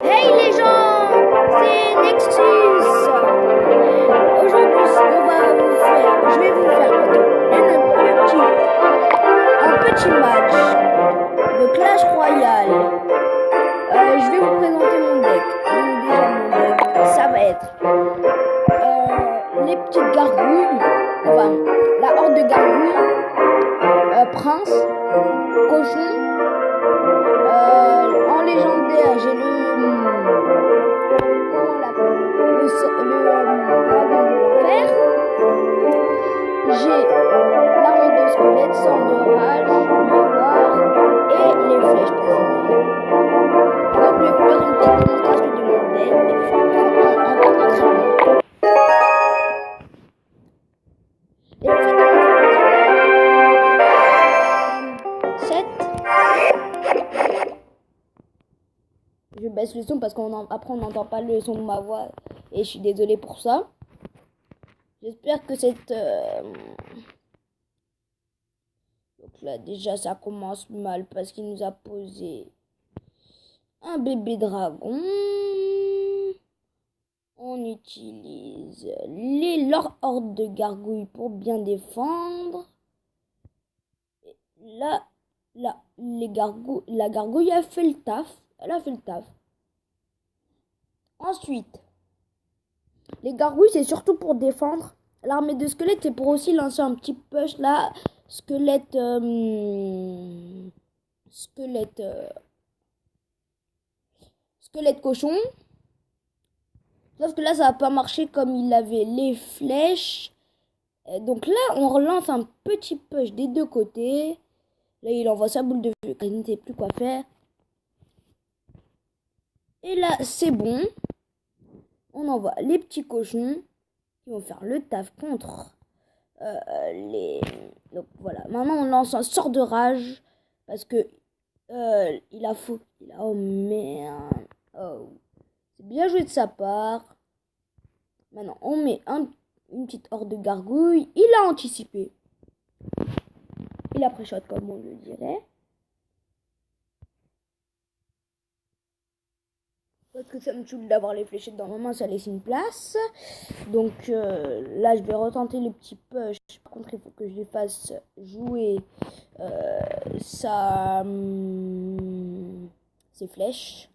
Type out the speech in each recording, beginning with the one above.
Hey les gens, c'est Nexus. Aujourd'hui, je vais vous faire un petit match de Clash Royale. Je vais vous présenter mon deck. Donc déjà mon deck, ça va être les petites gargouilles, enfin la horde de gargouilles, prince, cochon. En légendaire, j'ai le dragon de l'enfer. J'ai l'armée de squelettes, sort de rage, miroir et les flèches prisonnières. Donc je vais vous faire une petite démonstration de mon deck en entraînement. Et en fait, 7. Je baisse le son parce qu'après on n'entend pas le son de ma voix et je suis désolée pour ça. J'espère que cette... Donc là déjà ça commence mal parce qu'il nous a posé un bébé dragon. On utilise leur horde de gargouilles pour bien défendre. Et là, la gargouille a fait le taf. Elle a fait le taf. Ensuite, les gargouilles, c'est surtout pour défendre. L'armée de squelettes, c'est pour aussi lancer un petit push là. Squelette cochon. Sauf que là, ça va pas marcher comme il avait les flèches. Et donc là, on relance un petit push des deux côtés. Là, il envoie sa boule de feu. Il ne sait plus quoi faire. Et là, c'est bon. On envoie les petits cochons qui vont faire le taf contre les... Donc voilà, maintenant on lance un sort de rage parce que oh merde. Oh. C'est bien joué de sa part. Maintenant on met une petite horde de gargouilles. Il a anticipé. Il a pré-shot comme on le dirait. Parce que ça me saoule d'avoir les fléchettes dans ma main, ça laisse une place. Donc là, je vais retenter le petit push. Par contre, il faut que je les fasse jouer ses flèches.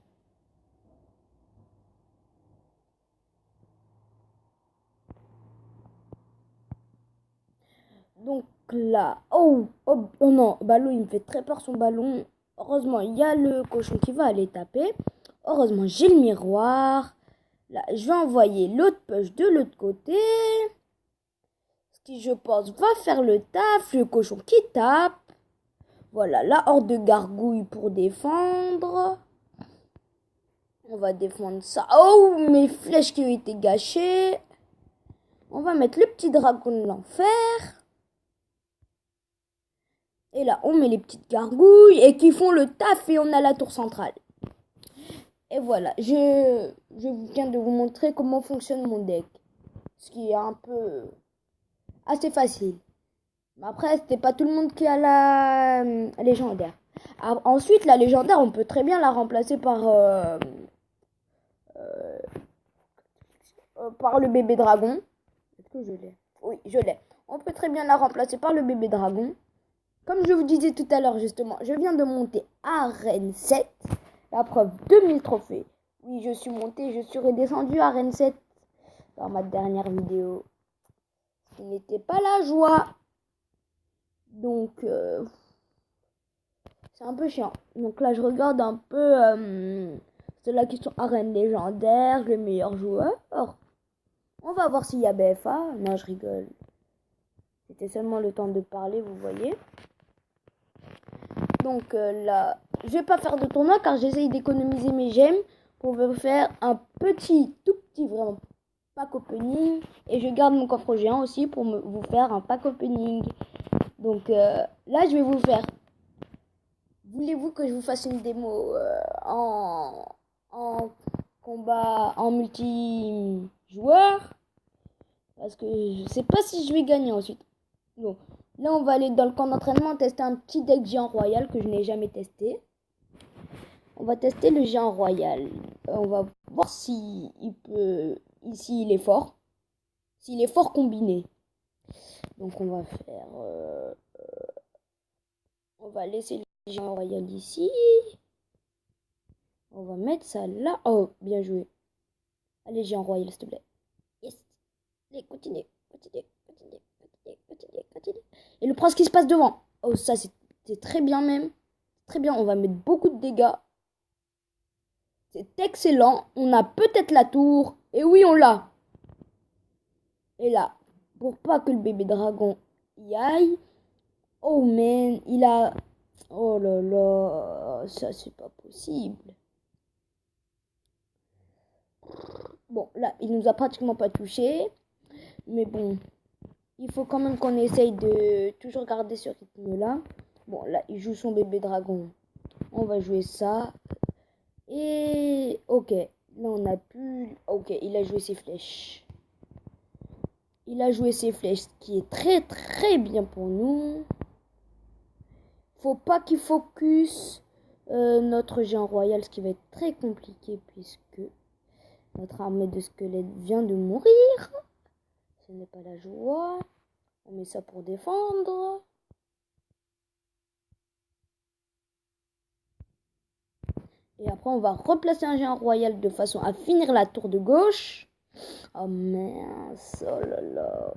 Donc là, oh non, ballon, il me fait très peur son ballon. Heureusement, il y a le cochon qui va aller taper. Heureusement, j'ai le miroir. Là, je vais envoyer l'autre push de l'autre côté. Ce qui, je pense, va faire le taf. Le cochon qui tape. Voilà, la horde de gargouilles pour défendre. On va défendre ça. Oh, mes flèches qui ont été gâchées. On va mettre le petit dragon de l'enfer. Et là, on met les petites gargouilles et qui font le taf et on a la tour centrale. Et voilà, je viens de vous montrer comment fonctionne mon deck. Ce qui est un peu assez facile. Mais après, c'était pas tout le monde qui a la légendaire. Ensuite, la légendaire, on peut très bien la remplacer par le bébé dragon. Est-ce que je l'ai? Oui, je l'ai. On peut très bien la remplacer par le bébé dragon. Comme je vous disais tout à l'heure, justement, je viens de monter Arène 7. La preuve, 2000 trophées. Oui, je suis monté, je suis redescendu à Arène 7 dans ma dernière vidéo. Ce qui n'était pas la joie. Donc, c'est un peu chiant. Donc là, je regarde un peu ceux-là qui sont arènes légendaires, les meilleurs joueurs. On va voir s'il y a BFA. Non, je rigole. C'était seulement le temps de parler, vous voyez. Donc là, je vais pas faire de tournoi car j'essaye d'économiser mes gemmes pour vous faire un tout petit, vraiment, pack opening. Et je garde mon coffre géant aussi pour vous faire un pack opening. Donc là, je vais vous faire... Voulez-vous que je vous fasse une démo en combat, en multijoueur? Parce que je sais pas si je vais gagner ensuite. Donc là, on va aller dans le camp d'entraînement tester un petit deck géant royal que je n'ai jamais testé. On va tester le géant royal. On va voir si il peut, s'il est fort. S'il est fort combiné. Donc on va faire... on va laisser le géant royal ici. On va mettre ça là. Oh, bien joué. Allez, géant royal, s'il te plaît. Yes. Allez, continue. Et le prince qui se passe devant. Oh, ça, c'est très bien même. Très bien, on va mettre beaucoup de dégâts. C'est excellent. On a peut-être la tour. Et oui, on l'a. Et là, pour pas que le bébé dragon y aille. Oh, man, il a... Oh là là, ça, c'est pas possible. Bon, là, il nous a pratiquement pas touché. Mais bon, il faut quand même qu'on essaye de toujours garder ce rythme-là. Bon, là, il joue son bébé dragon. On va jouer ça. Et... Ok, là, on a pu... Ok, il a joué ses flèches. Il a joué ses flèches, ce qui est très, très bien pour nous. Faut pas qu'il focus notre géant royal, ce qui va être très compliqué puisque notre armée de squelettes vient de mourir. Ce n'est pas la joie. On met ça pour défendre. Et après, on va replacer un géant royal de façon à finir la tour de gauche. Oh mince, oh là là.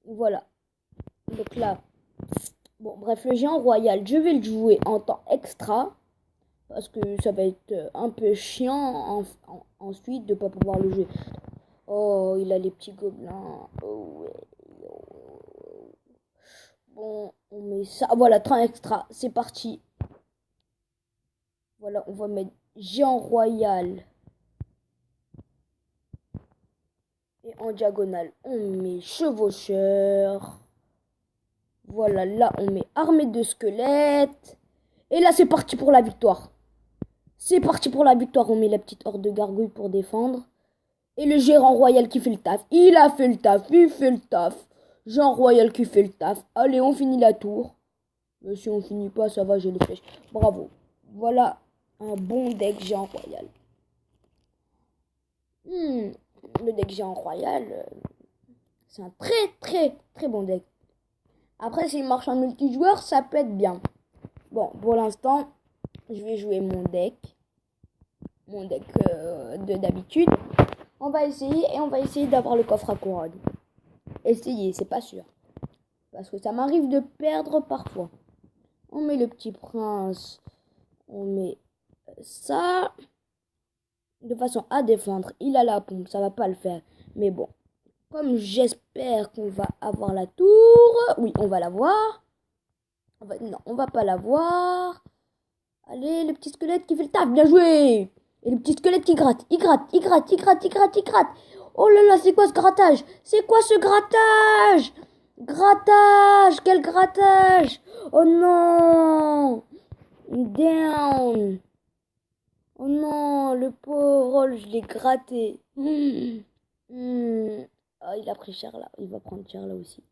Voilà. Donc là, bon, bref, le géant royal, je vais le jouer en temps extra. Parce que ça va être un peu chiant ensuite de ne pas pouvoir le jouer. Oh, il a les petits gobelins. Oh, ouais. Bon, on met ça. Voilà, train extra. C'est parti. Voilà, on va mettre géant royal. Et en diagonale, on met chevaucheur. Voilà, là, on met armée de squelettes. Et là, c'est parti pour la victoire. C'est parti pour la victoire. On met la petite horde de gargouilles pour défendre. Et le gérant royal qui fait le taf. Il a fait le taf. Il fait le taf. Géant royal qui fait le taf. Allez, on finit la tour. Mais si on finit pas, ça va, j'ai les flèches. Bravo. Voilà un bon deck géant royal. Le deck géant royal, c'est un très très très bon deck. Après, s'il marche en multijoueur, ça peut être bien. Bon, pour l'instant, je vais jouer mon deck. Mon deck de d'habitude. On va essayer et on va essayer d'avoir le coffre à couronne. Essayer, c'est pas sûr. Parce que ça m'arrive de perdre parfois. On met le petit prince. On met ça. De façon à défendre. Il a la pompe, ça va pas le faire. Mais bon. Comme j'espère qu'on va avoir la tour. Oui, on va l'avoir. Non, on va pas l'avoir. Allez, le petit squelette qui fait le taf. Bien joué. Et le petit squelette qui gratte. Il gratte. Oh là là, c'est quoi ce grattage? C'est quoi ce grattage? Grattage. Quel grattage? Oh non. Down. Oh non, le pauvre, je l'ai gratté. Ah, il a pris cher là. Il va prendre cher là aussi.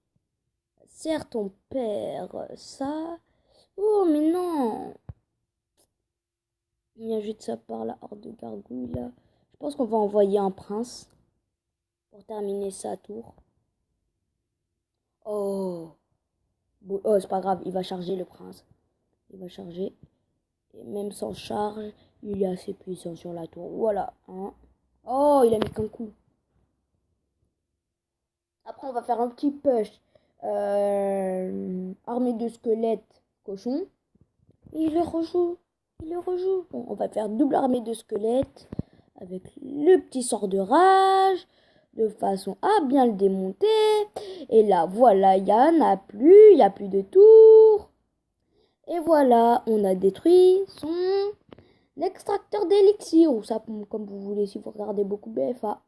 Serre ton père. Ça. Oh, mais non. Il ajoute ça par la horde de gargouilles là. Je pense qu'on va envoyer un prince pour terminer sa tour. Oh. Bon, oh, c'est pas grave. Il va charger le prince. Il va charger. Et même sans charge, il est assez puissant sur la tour. Voilà. Hein. Oh, il a mis qu'un coup. Après, on va faire un petit push. Armée de squelettes, cochon. Et il le rejoue. Bon, on va faire double armée de squelettes avec le petit sort de rage. De façon à bien le démonter. Et là, voilà, il n'y en a plus. Il n'y a plus de tour. Et voilà, on a détruit son extracteur d'élixir. Ou ça, comme vous voulez, si vous regardez beaucoup BFA.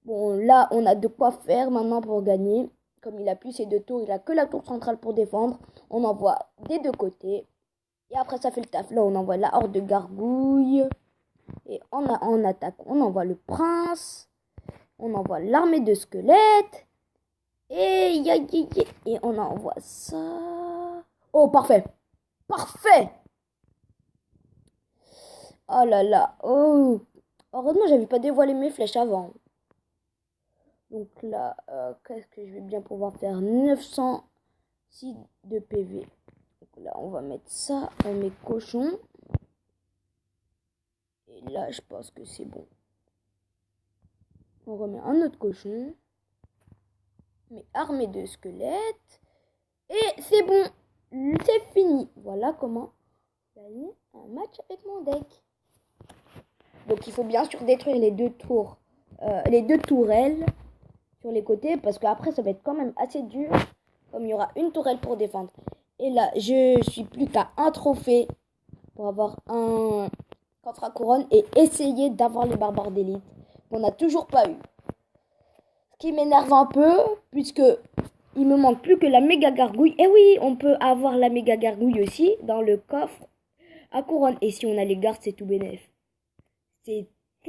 Bon, là, on a de quoi faire maintenant pour gagner. Comme il a plus ses deux tours, il a que la tour centrale pour défendre. On envoie des deux côtés. Et après, ça fait le taf. Là, on envoie la horde de gargouilles. Et en attaque, on envoie le prince. On envoie l'armée de squelettes. Et on envoie ça. Oh, parfait. Parfait. Oh là là. Oh. Heureusement, j'avais pas dévoilé mes flèches avant. Donc là, qu'est-ce que je vais bien pouvoir faire? 906 de PV. Donc là, on va mettre ça dans mes cochons. Et là, je pense que c'est bon. On remet un autre cochon. Mais armé de squelettes. Et c'est bon. C'est fini. Voilà comment gagner un match avec mon deck. Donc il faut bien sûr détruire les deux tours. Les deux tourelles sur les côtés. Parce qu'après, ça va être quand même assez dur. Comme il y aura une tourelle pour défendre. Et là, je suis plus qu'à un trophée. Pour avoir un coffre à couronne. Et essayer d'avoir les barbares d'élite. Qu'on n'a toujours pas eu. Ce qui m'énerve un peu. Puisque il me manque plus que la méga gargouille. Et oui, on peut avoir la méga gargouille aussi. Dans le coffre à couronne. Et si on a les gardes, c'est tout bénef. C'est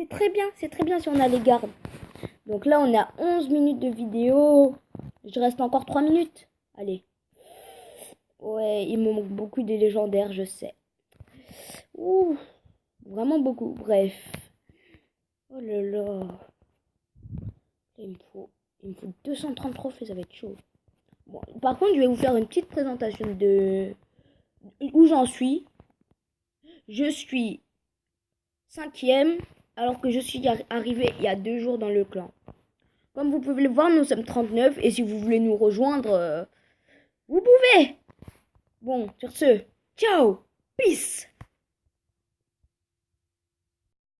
très bien. C'est très bien si on a les gardes. Donc là, on est à 11 minutes de vidéo. Je reste encore 3 minutes. Allez. Ouais, il me manque beaucoup de légendaires, je sais. Ouh, vraiment beaucoup. Bref. Oh là là. Il me faut 230 trophées, ça va être chaud. Bon, par contre, je vais vous faire une petite présentation de où j'en suis. Je suis 5e, alors que je suis arrivé il y a 2 jours dans le clan. Comme vous pouvez le voir, nous sommes 39. Et si vous voulez nous rejoindre, vous pouvez. Bon, sur ce, ciao, peace.